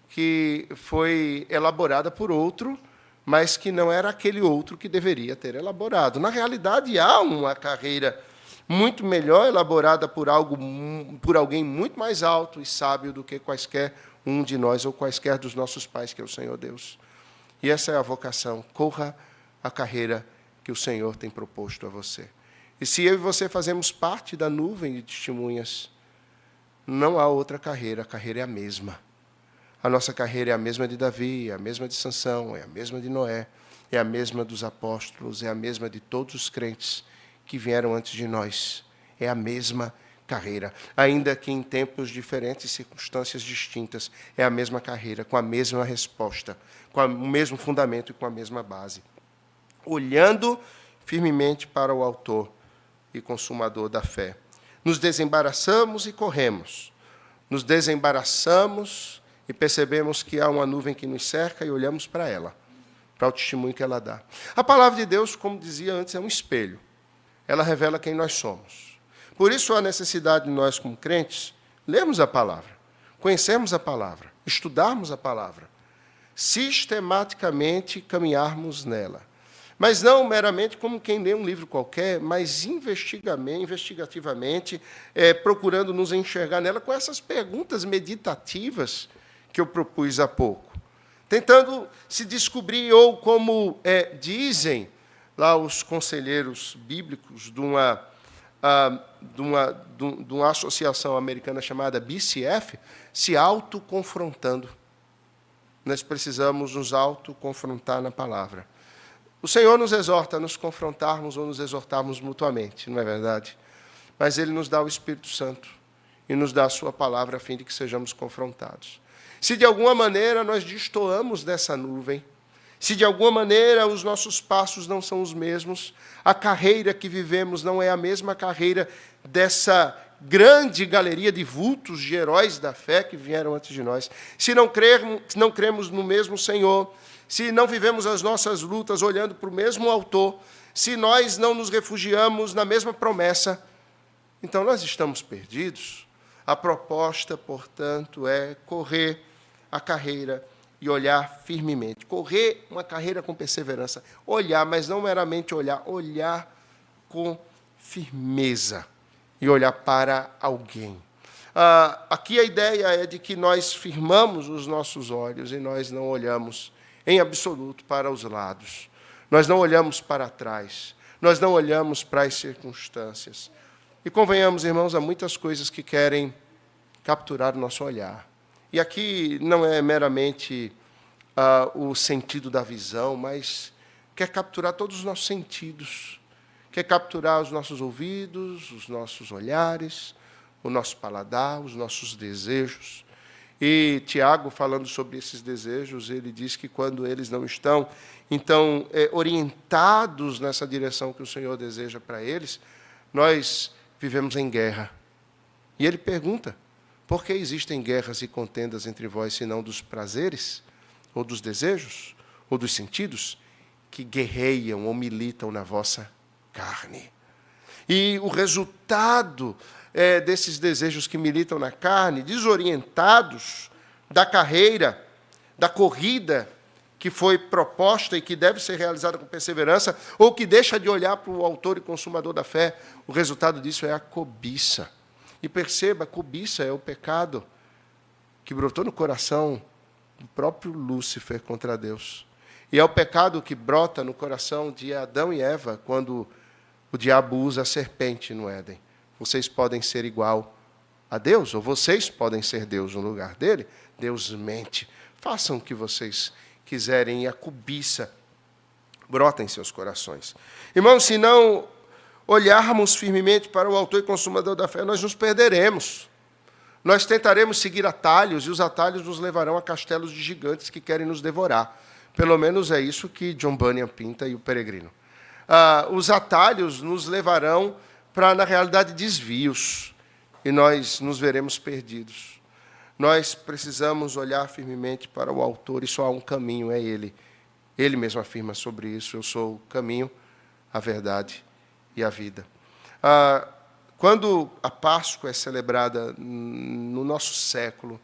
que foi elaborada por outro, mas que não era aquele outro que deveria ter elaborado. Na realidade, há uma carreira muito melhor elaborada por alguém muito mais alto e sábio do que quaisquer um de nós ou quaisquer dos nossos pais, que é o Senhor Deus. E essa é a vocação. Corra a carreira que o Senhor tem proposto a você. E se eu e você fazemos parte da nuvem de testemunhas, não há outra carreira, a carreira é a mesma. A nossa carreira é a mesma de Davi, é a mesma de Sansão, é a mesma de Noé, é a mesma dos apóstolos, é a mesma de todos os crentes que vieram antes de nós. É a mesma carreira, ainda que em tempos diferentes, circunstâncias distintas, é a mesma carreira, com a mesma resposta, com o mesmo fundamento e com a mesma base. Olhando firmemente para o autor e consumador da fé. Nos desembaraçamos e corremos. Nos desembaraçamos e percebemos que há uma nuvem que nos cerca e olhamos para ela, para o testemunho que ela dá. A palavra de Deus, como dizia antes, é um espelho. Ela revela quem nós somos. Por isso, há necessidade de nós, como crentes, lermos a palavra, conhecermos a palavra, estudarmos a palavra, sistematicamente caminharmos nela. Mas não meramente como quem lê um livro qualquer, mas investigativamente, procurando nos enxergar nela com essas perguntas meditativas que eu propus há pouco. Tentando se descobrir, ou como dizem lá os conselheiros bíblicos de uma associação americana chamada BCF, se autoconfrontando. Nós precisamos nos autoconfrontar na palavra. O Senhor nos exorta a nos confrontarmos ou nos exortarmos mutuamente, não é verdade? Mas Ele nos dá o Espírito Santo e nos dá a sua palavra a fim de que sejamos confrontados. Se de alguma maneira nós destoamos dessa nuvem, se de alguma maneira os nossos passos não são os mesmos, a carreira que vivemos não é a mesma carreira dessa grande galeria de vultos, de heróis da fé que vieram antes de nós, se não cremos no mesmo Senhor, se não vivemos as nossas lutas olhando para o mesmo autor, se nós não nos refugiamos na mesma promessa, então nós estamos perdidos. A proposta, portanto, é correr a carreira e olhar firmemente. Correr uma carreira com perseverança. Olhar, mas não meramente olhar, olhar com firmeza e olhar para alguém. Aqui a ideia é de que nós firmamos os nossos olhos e nós não olhamos em absoluto para os lados. Nós não olhamos para trás. Nós não olhamos para as circunstâncias. E convenhamos, irmãos, há muitas coisas que querem capturar o nosso olhar. E aqui não é meramente o sentido da visão, mas quer capturar todos os nossos sentidos. Quer capturar os nossos ouvidos, os nossos olhares, o nosso paladar, os nossos desejos. E Tiago, falando sobre esses desejos, ele diz que quando eles não estão, então, orientados nessa direção que o Senhor deseja para eles, nós vivemos em guerra. E ele pergunta, por que existem guerras e contendas entre vós, senão dos prazeres, ou dos desejos, ou dos sentidos, que guerreiam ou militam na vossa carne? E o resultado desses desejos que militam na carne, desorientados da carreira, da corrida que foi proposta e que deve ser realizada com perseverança, ou que deixa de olhar para o autor e consumador da fé, o resultado disso é a cobiça. E perceba, a cobiça é o pecado que brotou no coração do próprio Lúcifer contra Deus. E é o pecado que brota no coração de Adão e Eva, quando o diabo usa a serpente no Éden. Vocês podem ser igual a Deus, ou vocês podem ser Deus no lugar dele. Deus mente. Façam o que vocês quiserem, e a cobiça brota em seus corações. Irmãos, se não olharmos firmemente para o autor e consumador da fé, nós nos perderemos. Nós tentaremos seguir atalhos, e os atalhos nos levarão a castelos de gigantes que querem nos devorar. Pelo menos é isso que John Bunyan pinta e o Peregrino. Os atalhos nos levarão para, na realidade, desvios, e nós nos veremos perdidos. Nós precisamos olhar firmemente para o autor, e só há um caminho, é ele. Ele mesmo afirma sobre isso, eu sou o caminho, a verdade e a vida. Quando a Páscoa é celebrada no nosso século,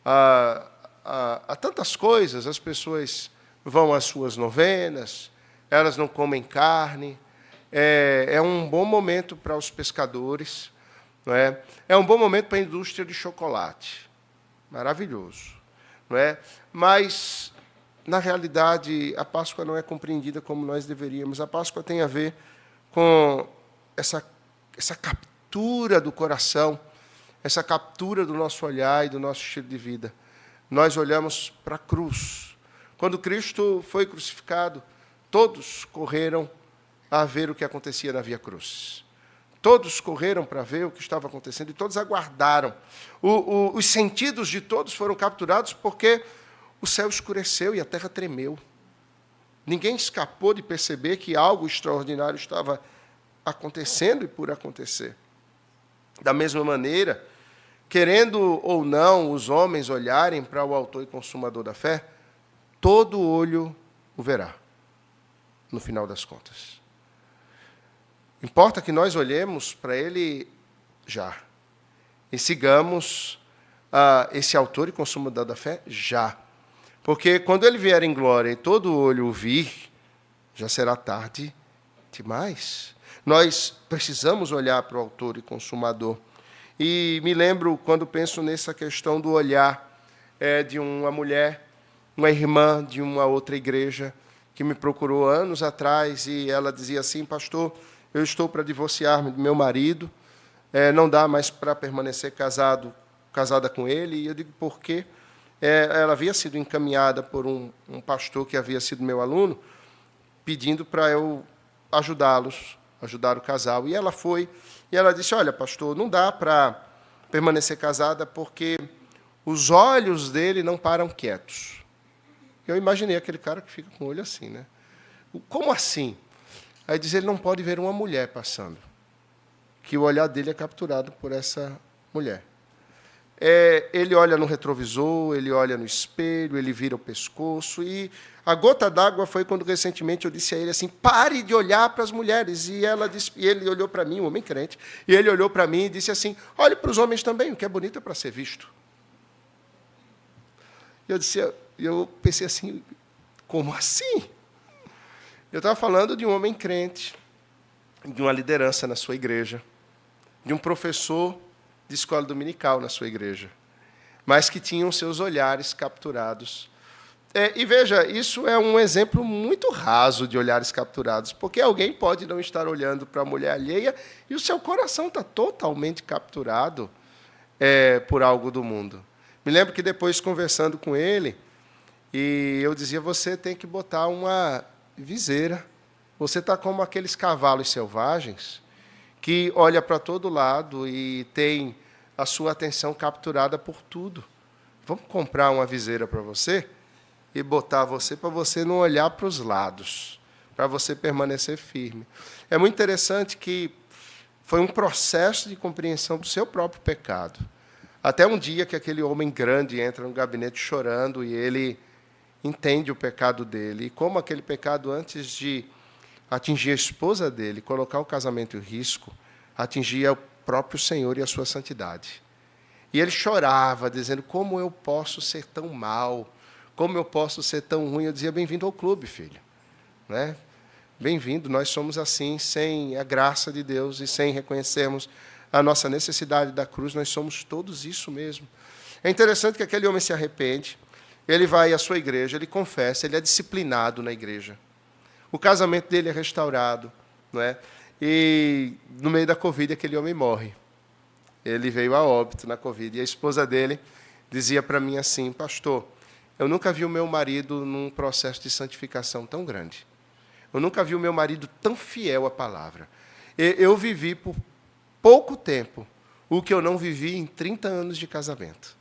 há tantas coisas, as pessoas vão às suas novenas, elas não comem carne, é um bom momento para os pescadores, não é? É um bom momento para a indústria de chocolate, maravilhoso, não é? Mas, na realidade, a Páscoa não é compreendida como nós deveríamos. A Páscoa tem a ver com essa captura do coração, essa captura do nosso olhar e do nosso estilo de vida. Nós olhamos para a cruz. Quando Cristo foi crucificado, todos correram a ver o que acontecia na Via Cruz. Todos correram para ver o que estava acontecendo e todos aguardaram. Os sentidos de todos foram capturados porque o céu escureceu e a terra tremeu. Ninguém escapou de perceber que algo extraordinário estava acontecendo e por acontecer. Da mesma maneira, querendo ou não os homens olharem para o autor e consumador da fé, todo olho o verá, no final das contas. Importa que nós olhemos para ele já, e sigamos esse autor e consumador da fé já. Porque quando ele vier em glória e todo olho o vir, já será tarde demais. Nós precisamos olhar para o autor e consumador. E me lembro, quando penso nessa questão do olhar de uma mulher, uma irmã de uma outra igreja, que me procurou anos atrás, e ela dizia assim: pastor, eu estou para divorciar-me do meu marido, não dá mais para permanecer casada com ele. E eu digo, por quê? Ela havia sido encaminhada por um pastor que havia sido meu aluno, pedindo para eu ajudar o casal. E ela foi, e ela disse: olha, pastor, não dá para permanecer casada porque os olhos dele não param quietos. Eu imaginei aquele cara que fica com o olho assim, né? Como assim? Aí diz, ele não pode ver uma mulher passando, que o olhar dele é capturado por essa mulher. Ele olha no retrovisor, ele olha no espelho, ele vira o pescoço. E a gota d'água foi quando, recentemente, eu disse a ele assim: pare de olhar para as mulheres. E ele olhou para mim, um homem crente, e ele olhou para mim e disse assim: olhe para os homens também, o que é bonito é para ser visto. Eu pensei assim, como assim? Eu estava falando de um homem crente, de uma liderança na sua igreja, de um professor de escola dominical na sua igreja, mas que tinham seus olhares capturados E veja, isso é um exemplo muito raso de olhares capturados, porque alguém pode não estar olhando para a mulher alheia e o seu coração está totalmente capturado por algo do mundo. Me lembro que depois, conversando com ele, e eu dizia, você tem que botar uma viseira. Você está como aqueles cavalos selvagens que olha para todo lado e tem a sua atenção capturada por tudo. Vamos comprar uma viseira para você e botar você para você não olhar para os lados, para você permanecer firme. É muito interessante que foi um processo de compreensão do seu próprio pecado. Até um dia que aquele homem grande entra no gabinete chorando e ele entende o pecado dele. E como aquele pecado, antes de atingir a esposa dele, colocar o casamento em risco, atingia o próprio Senhor e a sua santidade. E ele chorava, dizendo, como eu posso ser tão mal? Como eu posso ser tão ruim? Eu dizia, bem-vindo ao clube, filho. Né? Bem-vindo, nós somos assim, sem a graça de Deus e sem reconhecermos a nossa necessidade da cruz, nós somos todos isso mesmo. É interessante que aquele homem se arrepende, ele vai à sua igreja, ele confessa, ele é disciplinado na igreja. O casamento dele é restaurado, não é? E no meio da Covid aquele homem morre. Ele veio a óbito na Covid. E a esposa dele dizia para mim assim, pastor, eu nunca vi o meu marido num processo de santificação tão grande. Eu nunca vi o meu marido tão fiel à palavra. Eu vivi por pouco tempo o que eu não vivi em 30 anos de casamento.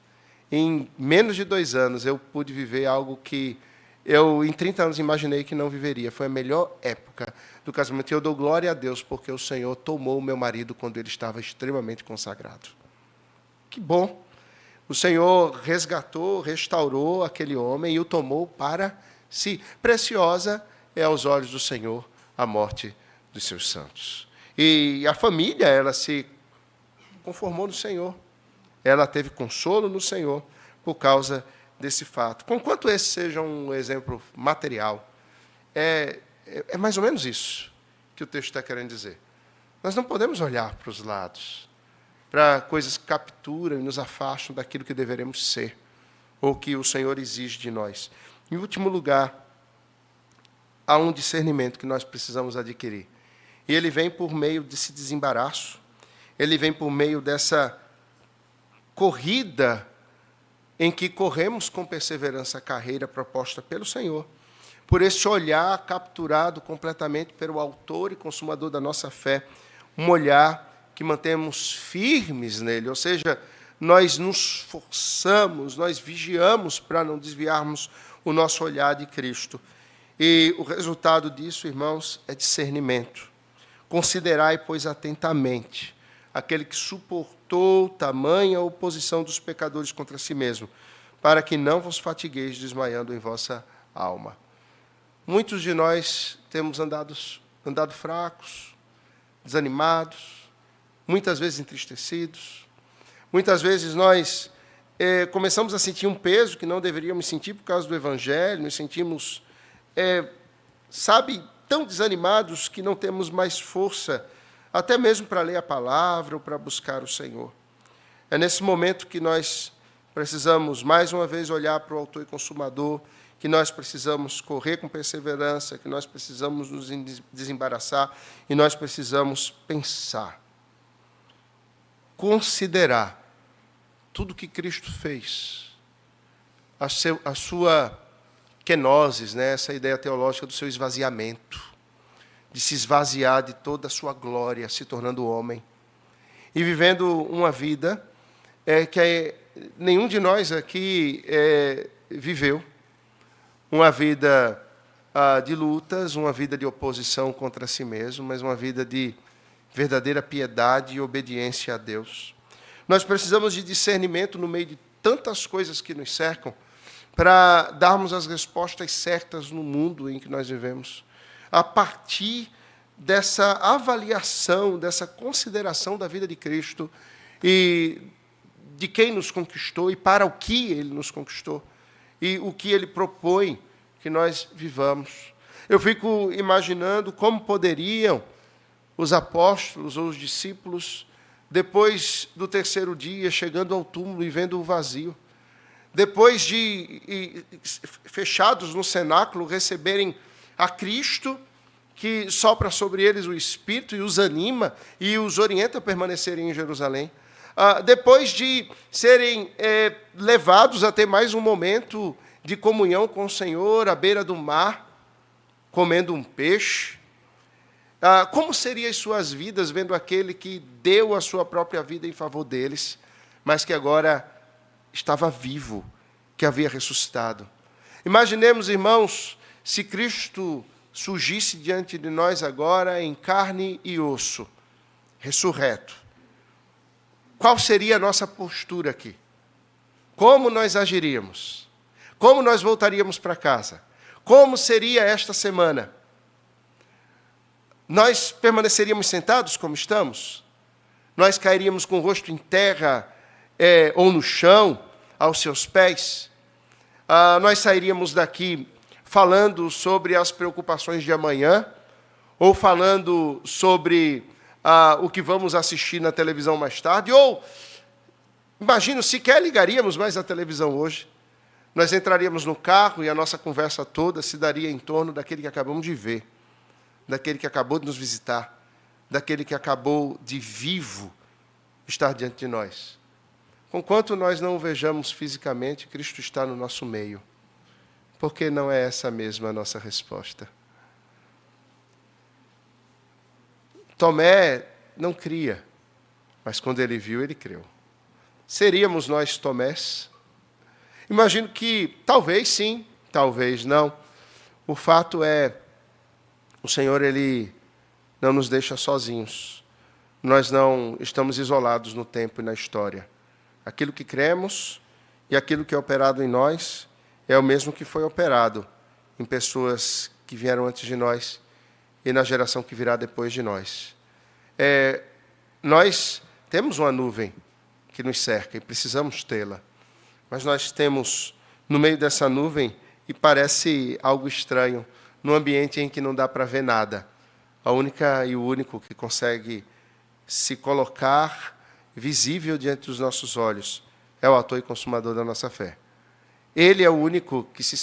Em menos de 2 anos, eu pude viver algo que eu, em 30 anos, imaginei que não viveria. Foi a melhor época do casamento. E eu dou glória a Deus, porque o Senhor tomou o meu marido quando ele estava extremamente consagrado. Que bom! O Senhor resgatou, restaurou aquele homem e o tomou para si. Preciosa é aos olhos do Senhor a morte dos seus santos. E a família, ela se conformou no Senhor. Ela teve consolo no Senhor por causa desse fato. Conquanto esse seja um exemplo material, é mais ou menos isso que o texto está querendo dizer. Nós não podemos olhar para os lados, para coisas que capturam e nos afastam daquilo que deveremos ser, ou que o Senhor exige de nós. Em último lugar, há um discernimento que nós precisamos adquirir. E ele vem por meio desse desembaraço, ele vem por meio dessa corrida em que corremos com perseverança a carreira proposta pelo Senhor, por esse olhar capturado completamente pelo autor e consumador da nossa fé, um olhar que mantemos firmes nele, ou seja, nós nos forçamos, nós vigiamos para não desviarmos o nosso olhar de Cristo. E o resultado disso, irmãos, é discernimento. Considerai, pois, atentamente aquele que suportou tamanha oposição dos pecadores contra si mesmo, para que não vos fatigueis desmaiando em vossa alma. Muitos de nós temos andado fracos, desanimados, muitas vezes entristecidos. Muitas vezes nós começamos a sentir um peso que não deveríamos sentir por causa do Evangelho, nos sentimos, tão desanimados que não temos mais força, até mesmo para ler a palavra ou para buscar o Senhor. É nesse momento que nós precisamos, mais uma vez, olhar para o autor e consumador, que nós precisamos correr com perseverança, que nós precisamos nos desembaraçar e nós precisamos pensar, considerar tudo que Cristo fez, a sua kenosis, né, essa ideia teológica do seu esvaziamento, de se esvaziar de toda a sua glória, se tornando homem, e vivendo uma vida que nenhum de nós aqui viveu, uma vida de lutas, uma vida de oposição contra si mesmo, mas uma vida de verdadeira piedade e obediência a Deus. Nós precisamos de discernimento no meio de tantas coisas que nos cercam, para darmos as respostas certas no mundo em que nós vivemos, a partir dessa avaliação, dessa consideração da vida de Cristo e de quem nos conquistou e para o que Ele nos conquistou e o que Ele propõe que nós vivamos. Eu fico imaginando como poderiam os apóstolos ou os discípulos, depois do terceiro dia, chegando ao túmulo e vendo o vazio, depois de fechados no cenáculo, receberem a Cristo, que sopra sobre eles o Espírito e os anima e os orienta a permanecerem em Jerusalém. Depois de serem levados a ter mais um momento de comunhão com o Senhor, à beira do mar, comendo um peixe. Como seriam as suas vidas vendo aquele que deu a sua própria vida em favor deles, mas que agora estava vivo, que havia ressuscitado? Imaginemos, irmãos, se Cristo surgisse diante de nós agora em carne e osso, ressurreto. Qual seria a nossa postura aqui? Como nós agiríamos? Como nós voltaríamos para casa? Como seria esta semana? Nós permaneceríamos sentados como estamos? Nós cairíamos com o rosto em terra ou no chão, aos seus pés? Nós sairíamos daqui falando sobre as preocupações de amanhã? Ou falando sobre o que vamos assistir na televisão mais tarde? Ou, imagino, sequer ligaríamos mais a televisão hoje. Nós entraríamos no carro e a nossa conversa toda se daria em torno daquele que acabamos de ver, daquele que acabou de nos visitar, daquele que acabou de vivo estar diante de nós. Conquanto nós não o vejamos fisicamente, Cristo está no nosso meio. Porque não é essa mesma a nossa resposta? Tomé não cria, mas quando ele viu, ele creu. Seríamos nós Tomés? Imagino que talvez sim, talvez não. O fato é, o Senhor, Ele não nos deixa sozinhos. Nós não estamos isolados no tempo e na história. Aquilo que cremos e aquilo que é operado em nós é o mesmo que foi operado em pessoas que vieram antes de nós e na geração que virá depois de nós. Nós temos uma nuvem que nos cerca e precisamos tê-la. Mas nós temos no meio dessa nuvem, e parece algo estranho, num ambiente em que não dá para ver nada. A única e o único que consegue se colocar visível diante dos nossos olhos é o autor e consumador da nossa fé. Ele é o único que, se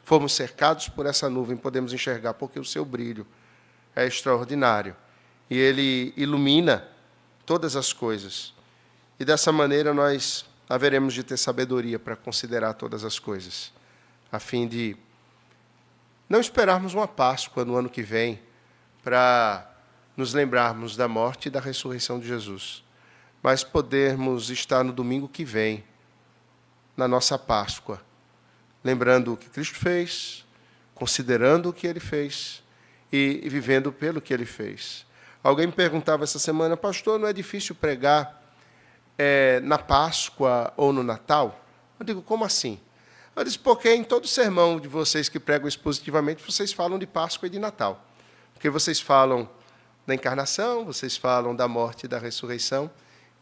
formos cercados por essa nuvem, podemos enxergar, porque o seu brilho é extraordinário. E ele ilumina todas as coisas. E dessa maneira nós haveremos de ter sabedoria para considerar todas as coisas, a fim de não esperarmos uma Páscoa no ano que vem para nos lembrarmos da morte e da ressurreição de Jesus, mas podermos estar no domingo que vem, na nossa Páscoa, lembrando o que Cristo fez, considerando o que Ele fez e vivendo pelo que Ele fez. Alguém me perguntava essa semana: pastor, não é difícil pregar na Páscoa ou no Natal? Eu digo, como assim? Eu disse, porque em todo sermão de vocês que pregam expositivamente, vocês falam de Páscoa e de Natal. Porque vocês falam da encarnação, vocês falam da morte e da ressurreição.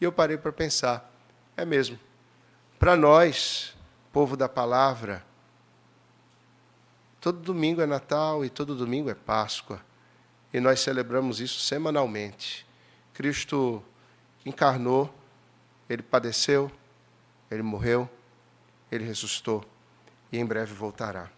E eu parei para pensar, é mesmo. Para nós, povo da palavra, todo domingo é Natal e todo domingo é Páscoa. E nós celebramos isso semanalmente. Cristo encarnou, Ele padeceu, Ele morreu, Ele ressuscitou e em breve voltará.